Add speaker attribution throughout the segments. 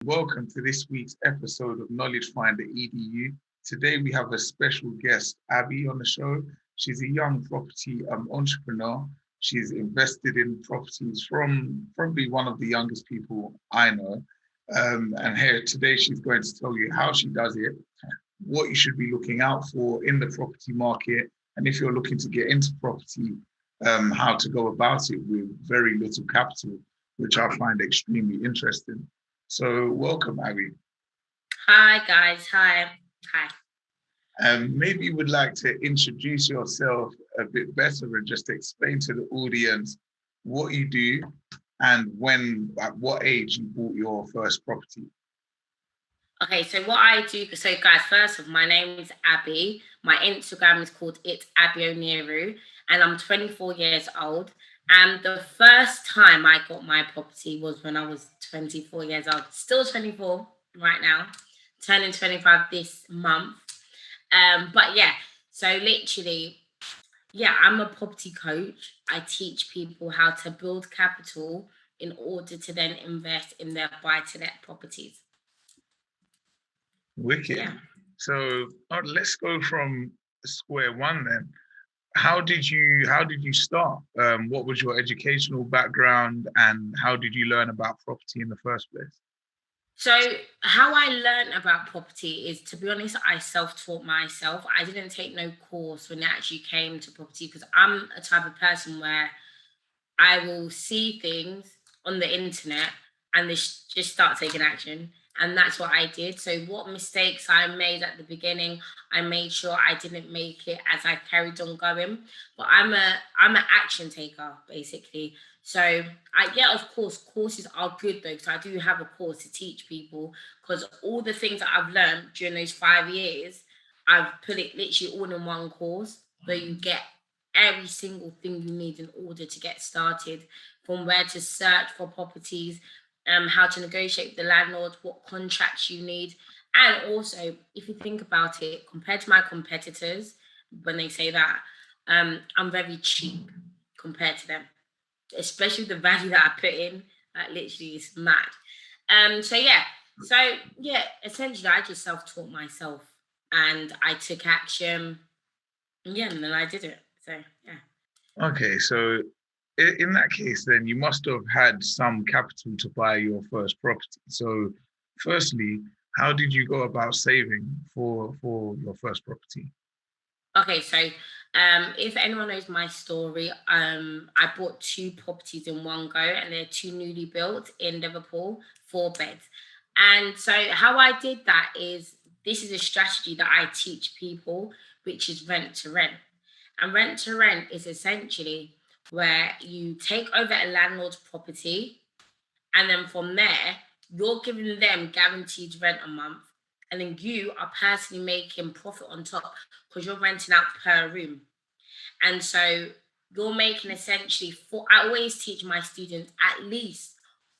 Speaker 1: Welcome to this week's episode of Knowledge Finder EDU. Today we have a special guest, Abi, on the show. She's a young property entrepreneur. She's invested in properties from probably one of the youngest people I know. And here today she's going to tell you how she does it, what you should be looking out for in the property market, and if you're looking to get into property, how to go about it with very little capital, which I find extremely interesting. So welcome, Abby.
Speaker 2: Hi guys, hi. Hi.
Speaker 1: Maybe you would like to introduce yourself a bit better and just explain to the audience what you do and at what age you bought your first property.
Speaker 2: Okay, so what I do, so guys, first of all, my name is Abi. My Instagram is called It's Abi Oniru, and I'm 24 years old. And the first time I got my property was when I was 24 years old, still 24 right now, turning 25 this month. But yeah, so literally, yeah, I'm a property coach. I teach people how to build capital in order to then invest in their buy-to-let properties.
Speaker 1: Wicked.
Speaker 2: Yeah.
Speaker 1: So let's go from square one then. How did you start? What was your educational background and how did you learn about property in the first place?
Speaker 2: So how I learned about property is, to be honest, I self-taught myself. I didn't take no course when it actually came to property because I'm a type of person where I will see things on the internet and just start taking action. And that's what I did. So, what mistakes I made at the beginning, I made sure I didn't make it as I carried on going. But I'm an action taker basically. So, yeah, of course, courses are good though. So I do have a course to teach people because all the things that I've learned during those 5 years, I've put it literally all in one course where you get every single thing you need in order to get started, from where to search for properties, how to negotiate with the landlord, what contracts you need. And also, if you think about it, compared to my competitors, when they say that, I'm very cheap compared to them, especially the value that I put in. That literally is mad. So yeah, so yeah, essentially, I just self-taught myself, and I took action. Yeah, and then I did it. So yeah.
Speaker 1: Okay, so in that case, then you must have had some capital to buy your first property. So, firstly, how did you go about saving for your first property?
Speaker 2: Okay, so if anyone knows my story, I bought two properties in one go, and they're two newly built in Liverpool, four beds. And so how I did that is, this is a strategy that I teach people, which is rent to rent. And rent to rent is essentially where you take over a landlord's property, and then from there, you're giving them guaranteed rent a month. And then you are personally making profit on top because you're renting out per room. And so you're making essentially four. I always teach my students at least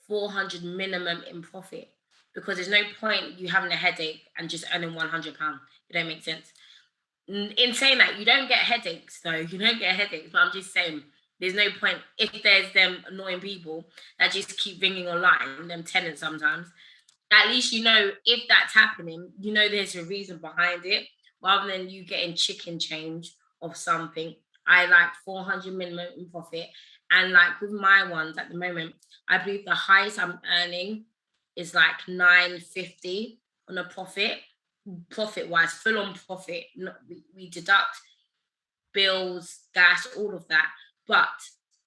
Speaker 2: 400 minimum in profit, because there's no point you having a headache and just earning £100. It don't make sense. In saying that, you don't get headaches though. You don't get headaches, but I'm just saying there's no point if there's them annoying people that just keep ringing online, them tenants sometimes. At least you know if that's happening, you know there's a reason behind it, rather than you getting chicken change of something. I like 400 minimum in profit. And like with my ones at the moment, I believe the highest I'm earning is like 950 on a profit wise, full on profit. We deduct bills, gas, all of that. But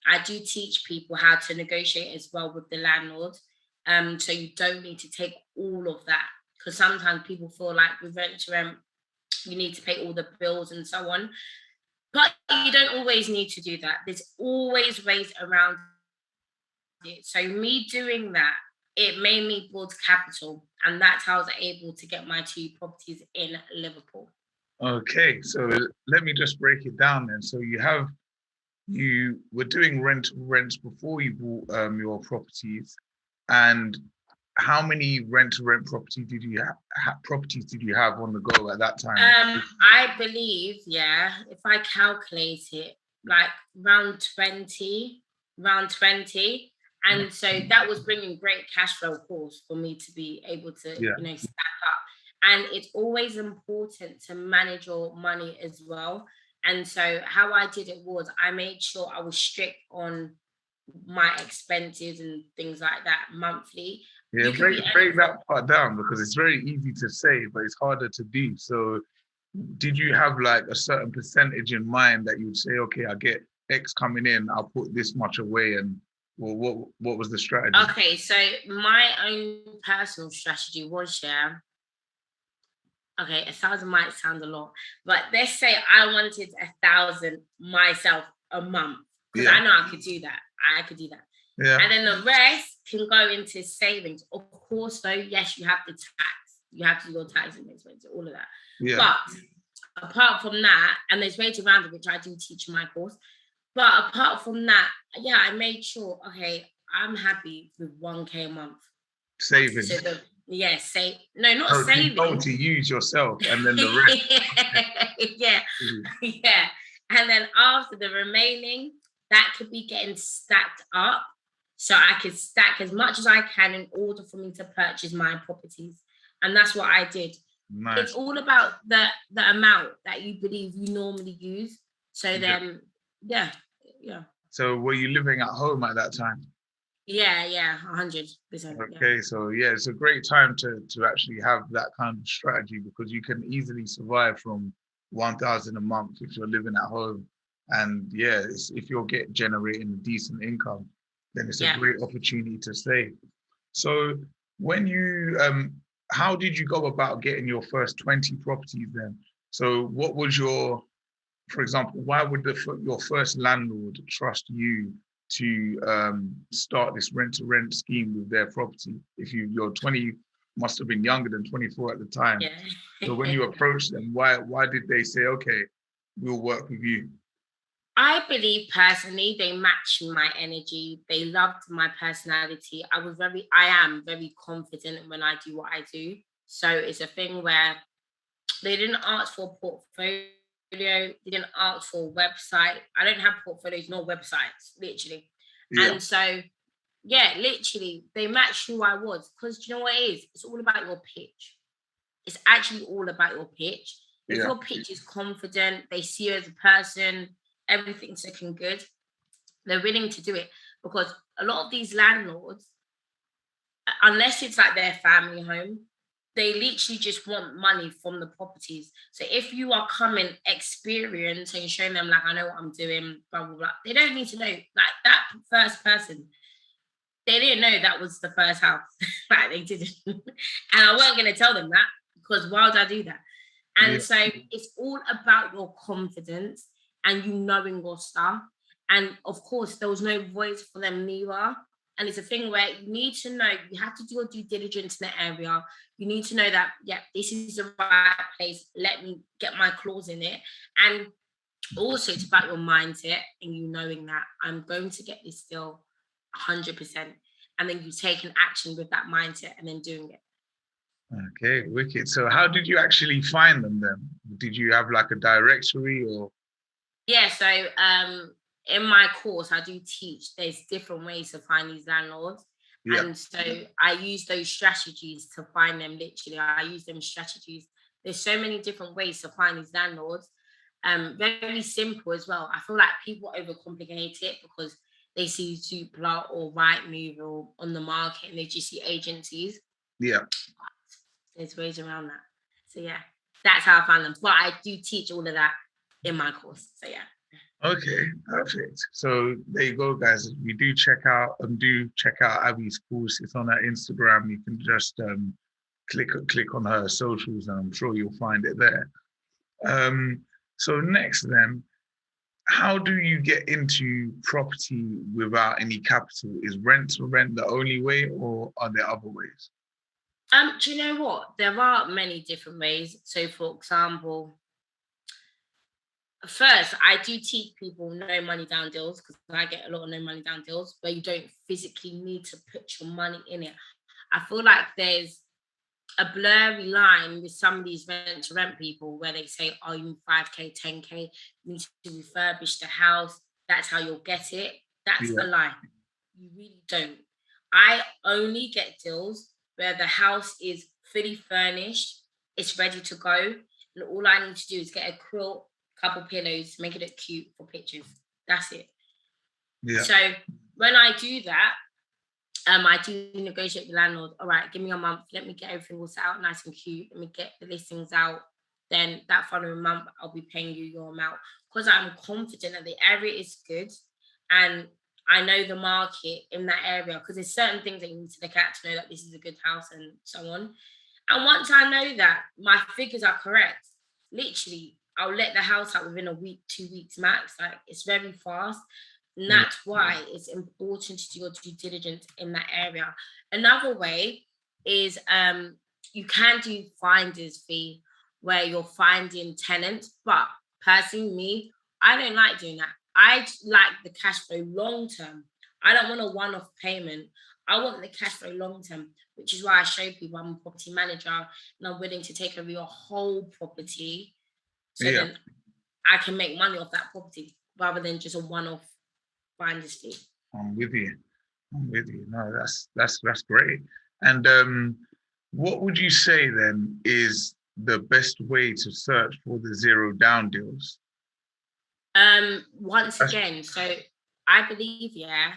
Speaker 2: I do teach people how to negotiate as well with the landlord. So you don't need to take all of that, because sometimes people feel like with rent to rent, you need to pay all the bills and so on. But you don't always need to do that. There's always ways around it. So me doing that, it made me build capital, and that's how I was able to get my two properties in Liverpool.
Speaker 1: Okay, so let me just break it down then. So you were doing rents before you bought your properties, and how many rent property did you properties did you have on the go at that time?
Speaker 2: I believe, yeah, if I calculate it, like around 20, around 20. And so that was bringing great cash flow, of course, for me to be able to,
Speaker 1: Yeah.
Speaker 2: stack up. And it's always important to manage your money as well. And so how I did it was I made sure I was strict on my expenses and things like that monthly.
Speaker 1: Yeah,
Speaker 2: You could be
Speaker 1: break that part down because it's very easy to say, but it's harder to do. So did you have like a certain percentage in mind that you'd say, okay, I get X coming in, I'll put this much away, and well, what was the strategy?
Speaker 2: Okay, so my own personal strategy was, yeah, okay, 1,000 might sound a lot, but let's say I wanted 1,000 myself a month because
Speaker 1: Yeah,
Speaker 2: I know I could do that. I could do that.
Speaker 1: yeah,
Speaker 2: And then the rest can go into savings. Of course, though, yes, you have to tax. You have to do your tax and expenses, all of that.
Speaker 1: yeah.
Speaker 2: But apart from that, and there's ways around it, which I do teach in my course. But apart from that, yeah, I made sure, okay, I'm happy with 1K a month. So
Speaker 1: Savings.
Speaker 2: say no, not
Speaker 1: Oh,
Speaker 2: savings.
Speaker 1: to use yourself and then the rest.
Speaker 2: Yeah, yeah. And then after the remaining, that could be getting stacked up. So I could stack as much as I can in order for me to purchase my properties. And that's what I did. It's
Speaker 1: Nice.
Speaker 2: all about the amount that you believe you normally use. So
Speaker 1: Yeah.
Speaker 2: then, yeah, yeah.
Speaker 1: So were you living at home at that time?
Speaker 2: Yeah, 100%. Yeah.
Speaker 1: Okay, so yeah, it's a great time to actually have that kind of strategy because you can easily survive from 1,000 a month if you're living at home, and yeah, if you're generating a decent income, then it's a
Speaker 2: Yeah.
Speaker 1: great opportunity to save. So when you how did you go about getting your first 20 properties then? So what was your, for example, why would your first landlord trust you to start this rent-to-rent scheme with their property? If you're 20, must have been younger than 24 at the time.
Speaker 2: Yeah.
Speaker 1: So when you approached them, why did they say, okay, we'll work with you?
Speaker 2: I believe personally they matched my energy. They loved my personality. I am very confident when I do what I do. So it's a thing where they didn't ask for a portfolio, they didn't ask for a website. I don't have portfolios nor websites, literally.
Speaker 1: Yeah,
Speaker 2: And so, yeah, literally, they matched who I was. Because do you know what it is? It's all about your pitch. It's actually all about your pitch. If
Speaker 1: yeah,
Speaker 2: your pitch is confident, they see you as a person, everything's looking good, they're willing to do it. Because a lot of these landlords, unless it's like their family home, they literally just want money from the properties. So if you are coming experienced and showing them like I know what I'm doing, blah blah blah, they don't need to know. Like that first person, they didn't know that was the first house. Like they didn't. And I wasn't gonna tell them that because why would I do that?
Speaker 1: yeah,
Speaker 2: And so it's all about your confidence and you knowing your stuff. And of course, there was no voice for them neither. And it's a thing where you need to know, you have to do your due diligence in the area. You need to know that, yeah, this is the right place. Let me get my claws in it. And also, it's about your mindset and you knowing that I'm going to get this deal 100%. And then you taking action with that mindset and then doing it.
Speaker 1: Okay, wicked. So how did you actually find them then? Did you have like a directory or?
Speaker 2: Yeah, so in my course, I do teach there's different ways to find these landlords.
Speaker 1: Yeah,
Speaker 2: And so I use those strategies to find them. Literally, I use them strategies. There's so many different ways to find these landlords. Very simple as well. I feel like people overcomplicate it because they see Zoopla or Rightmove or on the market and they just see agencies.
Speaker 1: yeah.
Speaker 2: There's ways around that. So yeah, that's how I found them. But I do teach all of that in my course. So yeah.
Speaker 1: Okay, perfect. So there you go, guys. We do check out Abby's course. It's on her Instagram. You can just click on her socials, and I'm sure you'll find it there. So next, then, how do you get into property without any capital? Is rent to rent the only way, or are there other ways?
Speaker 2: Do you know what? There are many different ways. So, for example, first, I do teach people no money down deals because I get a lot of no money down deals where you don't physically need to put your money in it. I feel like there's a blurry line with some of these rent to rent people where they say, oh, you need 5K, 10K, you need to refurbish the house. That's how you'll get it. That's
Speaker 1: Yeah,
Speaker 2: a lie. You really don't. I only get deals where the house is fully furnished, it's ready to go, and all I need to do is get a quilt, couple pillows, make it look cute for pictures. That's it.
Speaker 1: Yeah.
Speaker 2: So when I do that, I do negotiate with the landlord. All right, give me a month. Let me get everything all set out nice and cute. Let me get the listings out. Then that following month, I'll be paying you your amount because I'm confident that the area is good, and I know the market in that area because there's certain things that you need to look at to know that this is a good house and so on. And once I know that my figures are correct, literally, I'll let the house out within a week, 2 weeks max. Like it's very fast. And
Speaker 1: Yeah.
Speaker 2: that's why it's important to do your due diligence in that area. Another way is you can do finder's fee where you're finding tenants, but personally, me, I don't like doing that. I like the cash flow long term. I don't want a one-off payment. I want the cash flow long term, which is why I show people I'm a property manager and I'm willing to take over your whole property so
Speaker 1: Yeah.
Speaker 2: then I can make money off that property rather than just a one-off finder's fee.
Speaker 1: I'm with you. I'm with you. No, that's great. And what would you say then is the best way to search for the zero down deals?
Speaker 2: Once again, so I believe, yeah,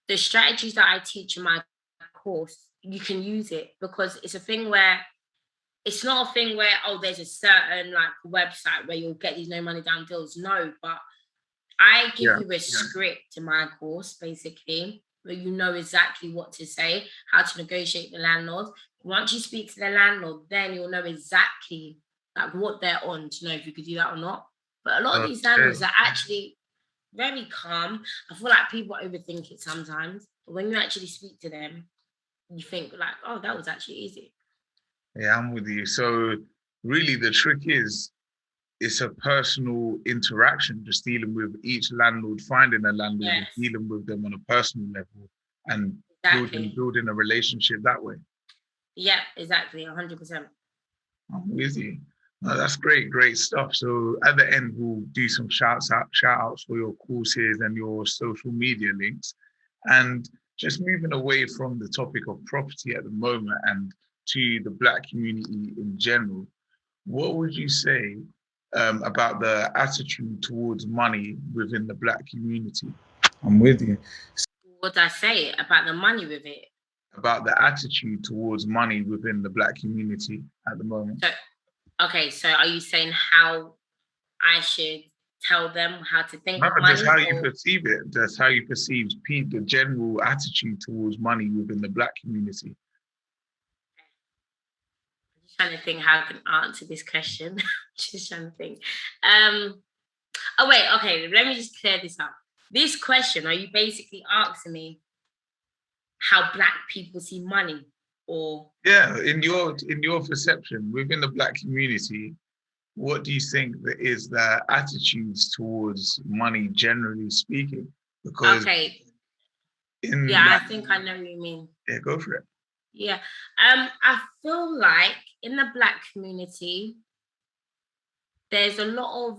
Speaker 2: the strategies that I teach in my course, you can use it because it's a thing where it's not a thing where, oh, there's a certain like website where you'll get these no money down deals. No, but I give
Speaker 1: Yeah.
Speaker 2: you a script in my course, basically, where you know exactly what to say, how to negotiate the landlord. Once you speak to the landlord, then you'll know exactly like what they're on to know if you could do that or not. But a lot of these
Speaker 1: Okay.
Speaker 2: landlords are actually very calm. I feel like people overthink it sometimes, but when you actually speak to them, you think like, oh, that was actually easy.
Speaker 1: Yeah, I'm with you. So really the trick is it's a personal interaction, just dealing with each landlord, finding a landlord and
Speaker 2: Yes,
Speaker 1: dealing with them on a personal level and building
Speaker 2: exactly.
Speaker 1: building a relationship that way.
Speaker 2: Yeah, exactly. 100%.
Speaker 1: I'm with you. No, that's great, great stuff. So at the end, we'll do some shout outs for your courses and your social media links. And just moving away from the topic of property at the moment and to the Black community in general, what would you say about the attitude towards money within the Black community? I'm with you.
Speaker 2: What did I say about the money with it?
Speaker 1: About the attitude towards money within the Black community at the moment.
Speaker 2: So, okay, so are you saying how I should tell them how to think of
Speaker 1: Remember, just
Speaker 2: money
Speaker 1: how you
Speaker 2: or
Speaker 1: perceive it. That's how you perceive the general attitude towards money within the Black community.
Speaker 2: I'm just trying to think how I can answer this question. Just trying to think. Um oh wait, okay, let me just clear this up. This question, are you basically asking me how black people see money or
Speaker 1: Yeah, in your perception within the Black community, what do you think that is their attitudes towards money, generally speaking? Because
Speaker 2: okay,
Speaker 1: in
Speaker 2: yeah, I
Speaker 1: like,
Speaker 2: think I know what you mean.
Speaker 1: yeah, go for it.
Speaker 2: Yeah. I feel like in the black community, there's a lot of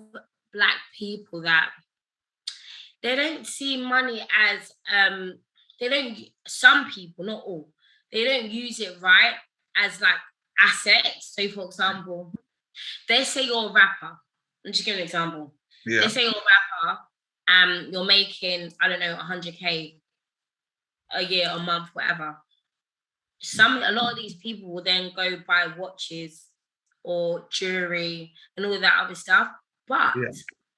Speaker 2: black people that they don't see money as they don't some people, not all, they don't use it right as like assets. So for example, they say you're a rapper. I'm just give an example. They
Speaker 1: Yeah,
Speaker 2: say you're a rapper, you're making, I don't know, 100K a year, a month, whatever. A lot of these people will then go buy watches or jewelry and all that other stuff. But
Speaker 1: yeah,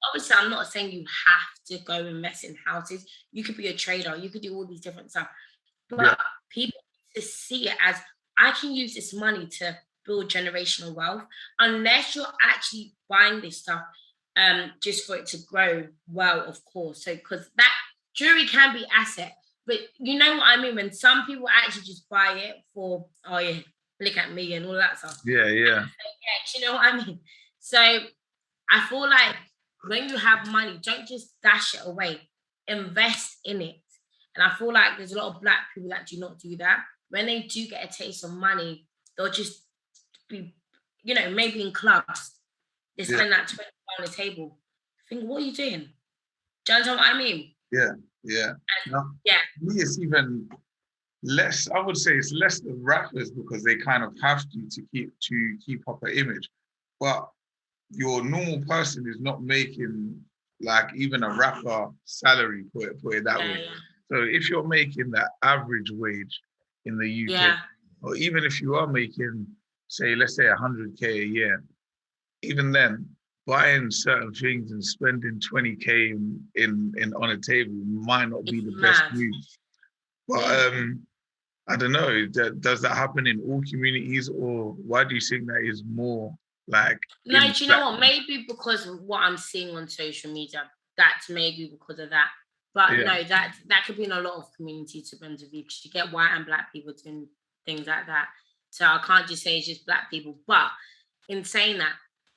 Speaker 2: obviously, I'm not saying you have to go invest in houses. You could be a trader, you could do all these different stuff.
Speaker 1: yeah,
Speaker 2: But people need to see it as I can use this money to build generational wealth, unless you're actually buying this stuff just for it to grow well, of course. So because that jewelry can be asset, but you know what I mean? When some people actually just buy it for, oh yeah, look at me and all that stuff.
Speaker 1: yeah, yeah,
Speaker 2: Yeah, do you know what I mean? So I feel like when you have money, don't just dash it away. Invest in it. And I feel like there's a lot of black people that do not do that. When they do get a taste of money, they'll just be, maybe in clubs. They
Speaker 1: yeah,
Speaker 2: spend that 20 on the table. Think, what are you doing? Do you understand what I mean?
Speaker 1: yeah. Yeah.
Speaker 2: And
Speaker 1: No,
Speaker 2: yeah,
Speaker 1: me, it's even less. I would say it's less the rappers because they kind of have to keep up an image, but your normal person is not making like even a rapper salary, put it that
Speaker 2: yeah,
Speaker 1: way.
Speaker 2: yeah,
Speaker 1: So if you're making that average wage in the UK,
Speaker 2: yeah.
Speaker 1: or even if you are making, say, let's say 100K a year, even then, buying certain things and spending 20K in on a table might not be
Speaker 2: It's
Speaker 1: the best
Speaker 2: mad.
Speaker 1: move. But
Speaker 2: Mm.
Speaker 1: I don't know. Does that happen in all communities, or why do you think that is more like
Speaker 2: No,
Speaker 1: in
Speaker 2: do you know
Speaker 1: black?
Speaker 2: what? Maybe because of what I'm seeing on social media, that's maybe because of that. But
Speaker 1: Yeah,
Speaker 2: no, that could be in a lot of communities, to be honest with you, because you get white and black people doing things like that. So I can't just say it's just black people. But in saying that,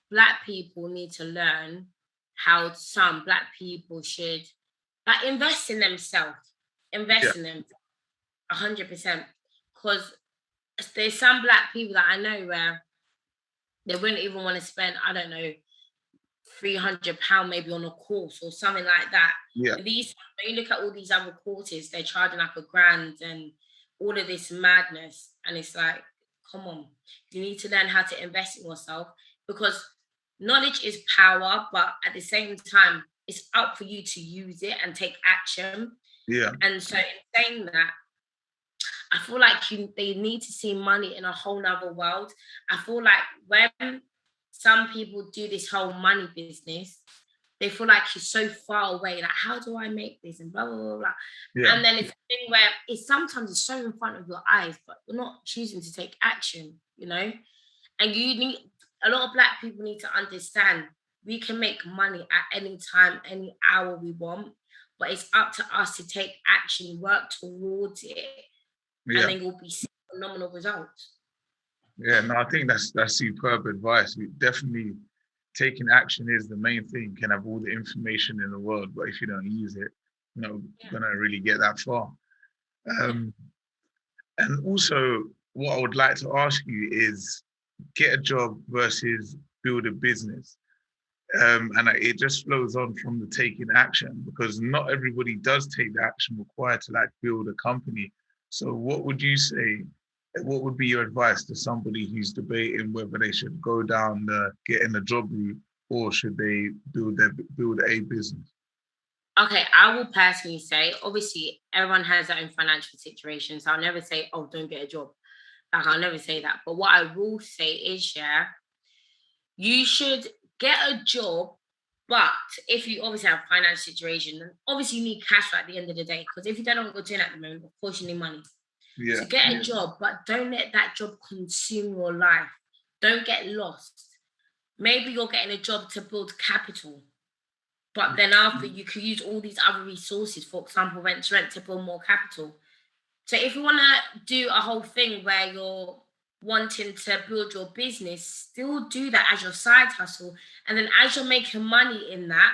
Speaker 2: black people need to learn how some black people should like invest in themselves,
Speaker 1: yeah,
Speaker 2: invest in them 100%. Because there's some black people that I know where they wouldn't even want to spend, I don't know, £300 maybe on a course or something like that.
Speaker 1: yeah,
Speaker 2: These, when you look at all these other courses, they're charging like £1,000 and all of this madness. And it's like, come on, you need to learn how to invest in yourself, because knowledge is power, but at the same time, it's up for you to use it and take action.
Speaker 1: yeah,
Speaker 2: And so, in saying that, I feel like they need to see money in a whole nother world. I feel like when some people do this whole money business, they feel like it's so far away. Like, how do I make this? And blah blah blah blah.
Speaker 1: yeah,
Speaker 2: And then it's a thing where it's sometimes it's so in front of your eyes, but you're not choosing to take action, you know? And you need a lot of black people need to understand we can make money at any time, any hour we want, but it's up to us to take action, work towards it, and
Speaker 1: yeah.
Speaker 2: then you'll be seeing phenomenal results.
Speaker 1: Yeah, no, I think that's superb advice. Definitely taking action is the main thing. You can have all the information in the world, but if you don't use it, you're not
Speaker 2: Yeah,
Speaker 1: gonna really get that far.
Speaker 2: yeah.
Speaker 1: Um, and also, what I would like to ask you is get a job versus build a business. And it just flows on from the taking action because not everybody does take the action required to like build a company. So what would you say? What would be your advice to somebody who's debating whether they should go down the getting a job route or should they build a business?
Speaker 2: Okay, I will personally say, obviously, everyone has their own financial situation. So I'll never say, oh, don't get a job. Like, I'll never say that. But what I will say is, yeah, you should get a job. But if you obviously have a financial situation, then obviously you need cash at the end of the day. Because if you don't know what you're doing at the moment, of course you need money.
Speaker 1: Yeah,
Speaker 2: So get a job, but don't let that job consume your life. Don't get lost. Maybe you're getting a job to build capital, but then after you could use all these other resources, for example, rent to build more capital. So if you want to do a whole thing where you're wanting to build your business, still do that as your side hustle. And then as you're making money in that,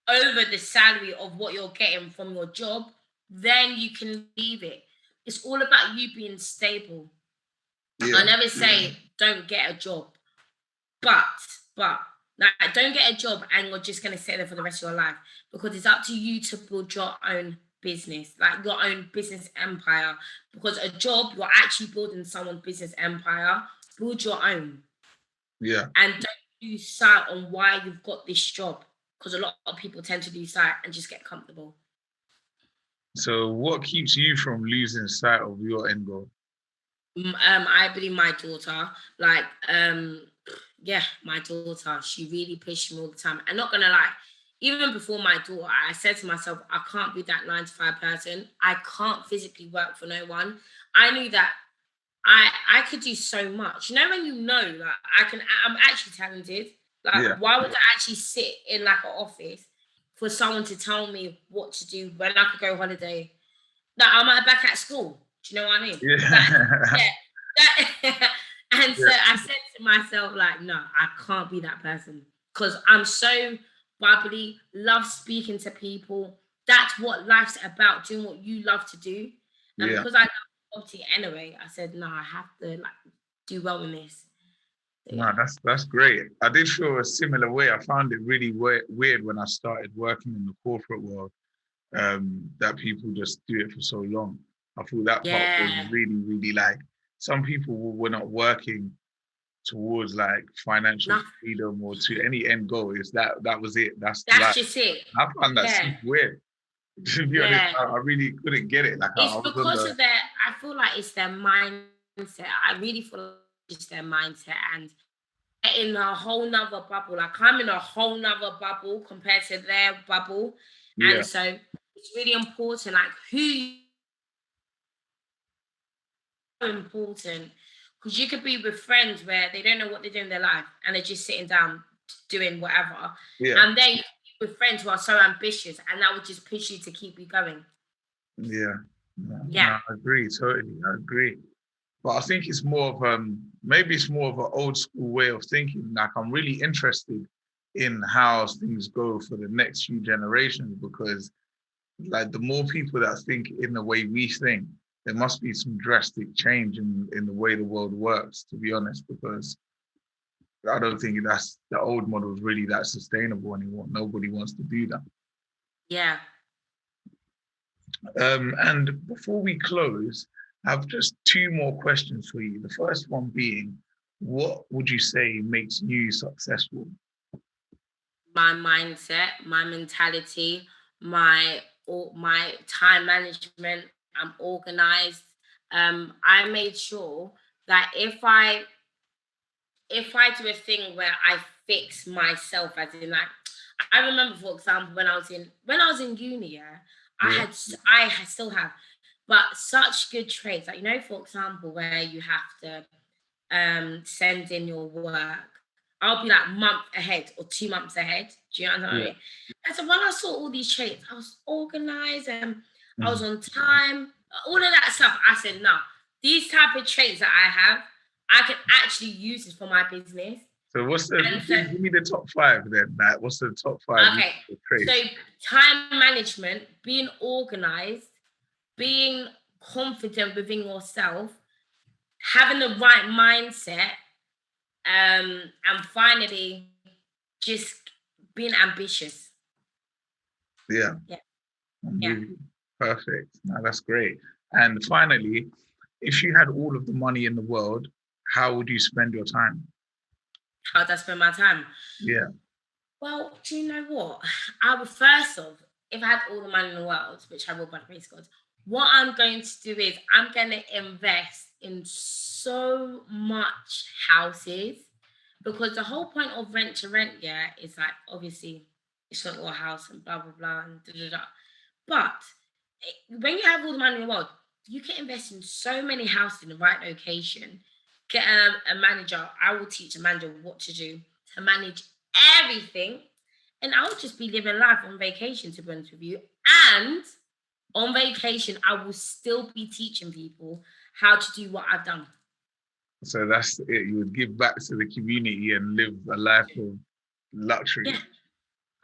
Speaker 2: over the salary of what you're getting from your job, then you can leave it. It's all about you being stable. I
Speaker 1: yeah,
Speaker 2: never say don't get a job, but but like don't get a job and you're just gonna sit there for the rest of your life, because it's up to you to build your own business, like your own business empire. Because a job, you're actually building someone's business empire. Build your own,
Speaker 1: yeah.
Speaker 2: and don't lose sight on why you've got this job. Because a lot of people tend to lose sight and just get comfortable.
Speaker 1: So what keeps you from losing sight of your end goal?
Speaker 2: I believe my daughter, like, yeah, my daughter, she really pushed me all the time. And not gonna lie, even before my daughter, I said to myself, I can't be that 9 to 5 person. I can't physically work for no one. I knew that I could do so much. You know, when you know that I'm actually talented. Like,
Speaker 1: Yeah,
Speaker 2: why would I actually sit in like an office for someone to tell me what to do when I could go holiday? That I'm back at school. Do you know what I mean? That
Speaker 1: yeah,
Speaker 2: yeah. That, and so
Speaker 1: yeah,
Speaker 2: I said to myself, like, no, I can't be that person. Because I'm so bubbly, love speaking to people. That's what life's about, doing what you love to do. And
Speaker 1: yeah.
Speaker 2: because I love property anyway, I said, no, I have to like do well in this. So,
Speaker 1: No,
Speaker 2: yeah.
Speaker 1: that's great. I did feel a similar way. I found it really weird when I started working in the corporate world. that people just do it for so long. I thought that part was
Speaker 2: Yeah.
Speaker 1: really, really like some people were not working towards like financial
Speaker 2: No,
Speaker 1: freedom or to any end goal. Is that was it. That's
Speaker 2: that's
Speaker 1: like
Speaker 2: just it.
Speaker 1: I found that
Speaker 2: Yeah.
Speaker 1: super weird. To be honest,
Speaker 2: Yeah.
Speaker 1: I really couldn't get it. Like I
Speaker 2: It's
Speaker 1: was on
Speaker 2: because
Speaker 1: the
Speaker 2: of their, I feel like it's their mindset. I really feel like it's their mindset, and they're in a whole nother bubble. Like I'm in a whole nother bubble compared to their bubble.
Speaker 1: yeah,
Speaker 2: And so it's really important, like important, because you could be with friends where they don't know what they're doing in their life and they're just sitting down doing whatever.
Speaker 1: yeah,
Speaker 2: And then you can be with friends who are so ambitious and that would just push you to keep you going.
Speaker 1: yeah. No,
Speaker 2: Yeah.
Speaker 1: no, I agree totally. I agree. But I think it's more of maybe it's more of an old school way of thinking. Like I'm really interested in how things go for the next few generations because like the more people that think in the way we think, there must be some drastic change in the way the world works, to be honest, because I don't think that's the old model is really that sustainable anymore. Nobody wants to do that.
Speaker 2: Yeah.
Speaker 1: And before we close, I have just two more questions for you. The first one being, what would you say makes you successful?
Speaker 2: My mindset, my mentality, my time management. I'm organized. I made sure that if I do a thing where I fix myself, as in like, I remember, for example, when I was in uni, yeah,
Speaker 1: Yeah,
Speaker 2: I still have, but such good traits. Like, for example, where you have to send in your work. I'll be like month ahead or 2 months ahead. Do you know what I
Speaker 1: yeah,
Speaker 2: mean? And so when I saw all these traits, I was organized and I was
Speaker 1: mm.
Speaker 2: on time, all of that stuff. I said, no, these type of traits that I have, I can actually use it for my business.
Speaker 1: So
Speaker 2: And so,
Speaker 1: give me the top five then? Like, what's the top five
Speaker 2: okay, so
Speaker 1: traits?
Speaker 2: time management, being organized, being confident within yourself, having the right mindset, and finally, just being ambitious.
Speaker 1: Yeah,
Speaker 2: Yeah,
Speaker 1: I'm
Speaker 2: yeah.
Speaker 1: with you. Perfect. No, that's great. And finally, if you had all of the money in the world, how would you spend your time?
Speaker 2: How do I spend my time?
Speaker 1: Yeah,
Speaker 2: Well, do you know what? I would first of, if I had all the money in the world, which I will by the grace of God, what I'm going to do is I'm going to invest in so much houses, because the whole point of rent to rent, yeah, is like, obviously it's not your house and blah blah blah and da da da. But when you have all the money in the world, you can invest in so many houses in the right location. Get a manager. I will teach a manager what to do to manage everything. And I'll just be living life on vacation, to be honest with you. And on vacation, I will still be teaching people how to do what I've done.
Speaker 1: so that's it. You would give back to the community and live a life of luxury.
Speaker 2: Yeah,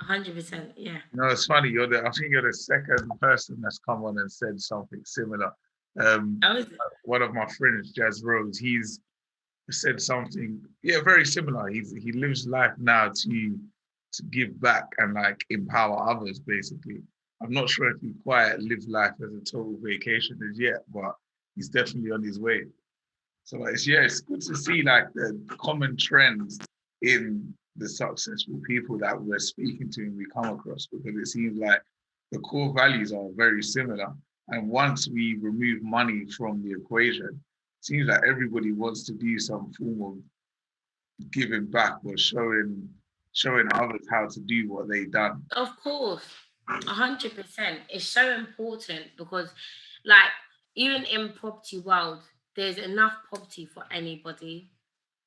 Speaker 2: 100%. Yeah.
Speaker 1: No, it's funny. I think you're the second person that's come on and said something similar.
Speaker 2: I was,
Speaker 1: One of my friends, Jazz Rose, he's said something, yeah, very similar. He lives life now to give back and like empower others, basically. I'm not sure if he quite lived life as a total vacation as yet, but he's definitely on his way. So it's good to see like the common trends in the successful people that we're speaking to and we come across because it seems like the core values are very similar. And once we remove money from the equation, it seems like everybody wants to do some form of giving back or showing others how to do what they done.
Speaker 2: of course, 100%. It's so important because, like, even in property world, there's enough property for anybody.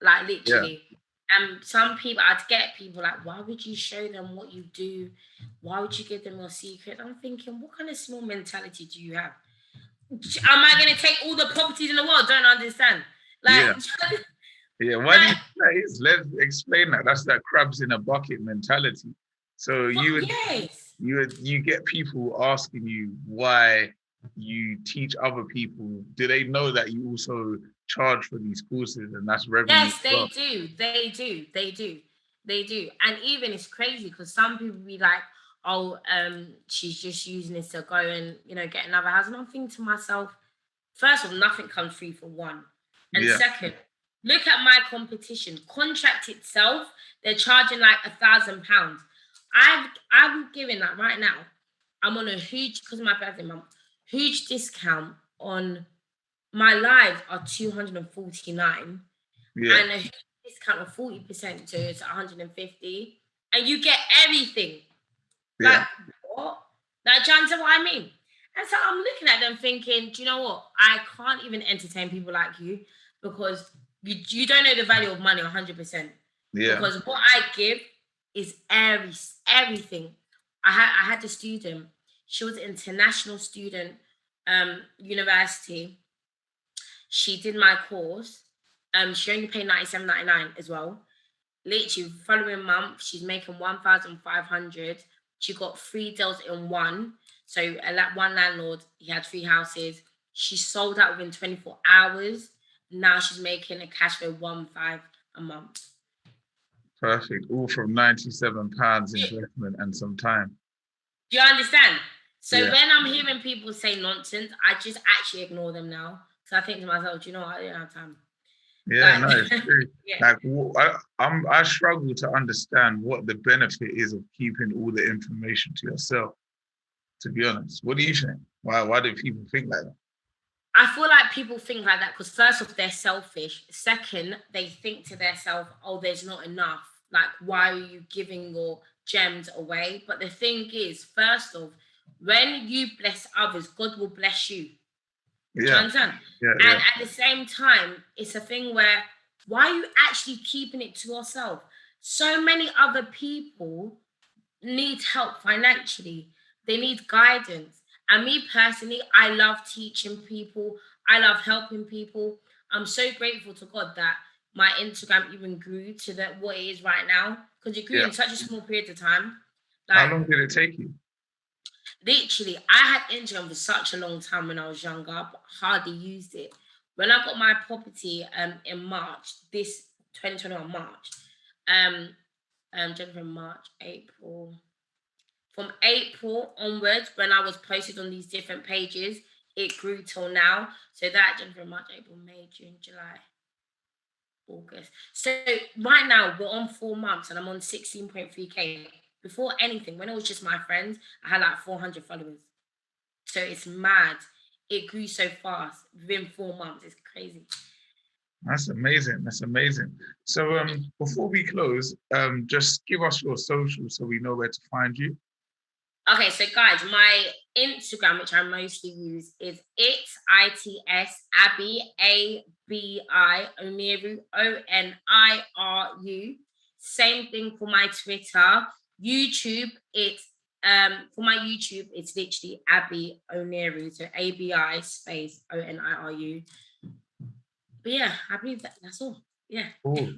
Speaker 2: Like,
Speaker 1: Yeah.
Speaker 2: literally. And some people, I'd get people like, why would you show them what you do? Why would you give them your secret? I'm thinking, what kind of small mentality do you have? Am I going to take all the properties in the world? Don't understand. Like,
Speaker 1: Yeah. Yeah, why do you
Speaker 2: like,
Speaker 1: think that is? Let's explain that. That's that crabs in a bucket mentality. So
Speaker 2: yes.
Speaker 1: you get people asking you why you teach other people. Do they know that you also charge for these courses and that's revenue
Speaker 2: Yes,
Speaker 1: as
Speaker 2: they
Speaker 1: well?
Speaker 2: do. They do. They do. They do. And even it's crazy because some people be like, oh, she's just using this to go and, get another house. And I'm thinking to myself, first of all, nothing comes free for one. And
Speaker 1: Yeah.
Speaker 2: second, look at my competition. Contract itself, they're charging like £1,000. I'm giving that right now. I'm on a huge, because of my birthday month, huge discount on my lives are 249
Speaker 1: Yeah.
Speaker 2: and a huge discount of 40% to it's 150, and you get everything. Like
Speaker 1: Yeah.
Speaker 2: what? Like, do you understand what I mean? And so I'm looking at them thinking, do you know what? I can't even entertain people like you because you don't know the value of money 100%.
Speaker 1: Yeah.
Speaker 2: Because what I give is everything. I had a student. She was an international student, university. She did my course. She only paid 97.99 as well. Literally, following month, she's making 1,500. She got 3 deals in one. So, one landlord, he had 3 houses. She sold out within 24 hours. Now she's making a cash flow 1.5 a month.
Speaker 1: Perfect. All from £97 investment and some time.
Speaker 2: Do you understand? So
Speaker 1: Yeah.
Speaker 2: when I'm hearing people say nonsense, I just actually ignore them now. So I think to myself, do you know what? I don't have time.
Speaker 1: Yeah,
Speaker 2: Like,
Speaker 1: no, it's true.
Speaker 2: yeah.
Speaker 1: Like, I struggle to understand what the benefit is of keeping all the information to yourself. To be honest, what do you think? Why do people think like that?
Speaker 2: I feel like people think like that because first off, they're selfish. Second, they think to themselves, oh, there's not enough. Like, why are you giving your gems away? But the thing is, first off, when you bless others, God will bless you. Do you
Speaker 1: Yeah.
Speaker 2: understand?
Speaker 1: Yeah.
Speaker 2: And
Speaker 1: Yeah.
Speaker 2: at the same time, it's a thing where why are you actually keeping it to yourself? So many other people need help financially. They need guidance. And me personally, I love teaching people. I love helping people. I'm so grateful to God that my Instagram even grew to what it is right now because it grew
Speaker 1: Yeah.
Speaker 2: in such a small period of time.
Speaker 1: How
Speaker 2: Like,
Speaker 1: long did it take you?
Speaker 2: literally, I had Instagram for such a long time when I was younger, but hardly used it. When I got my property in March, this 2021 March, January, March, April. From April onwards, when I was posted on these different pages, it grew till now. So that January, March, April, May, June, July, August. So right now we're on 4 months and I'm on 16.3K. Before anything, when it was just my friends, I had like 400 followers. So it's mad. It grew so fast within 4 months. It's crazy.
Speaker 1: That's amazing. That's amazing. So before we close, just give us your socials so we know where to find you.
Speaker 2: Okay, so guys, my Instagram, which I mostly use, is ITS Abi Oniru Oniru. Same thing for my Twitter. YouTube, it's for my YouTube, it's literally Abi Oniru, so ABI space ONIRU. But yeah, I believe that's all. Yeah.
Speaker 1: Cool.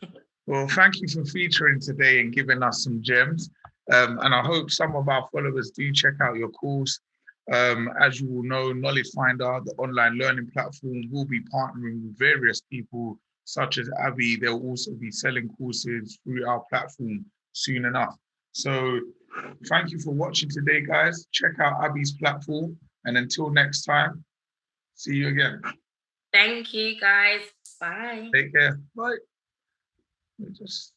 Speaker 1: Well, thank you for featuring today and giving us some gems. And I hope some of our followers do check out your course. As you will know, Knowledge Finder, the online learning platform, will be partnering with various people such as Abi. They'll also be selling courses through our platform soon enough. So thank you for watching today, guys. Check out Abi's platform. And until next time, see you again.
Speaker 2: Thank you, guys. Bye.
Speaker 1: Take care. Bye. Just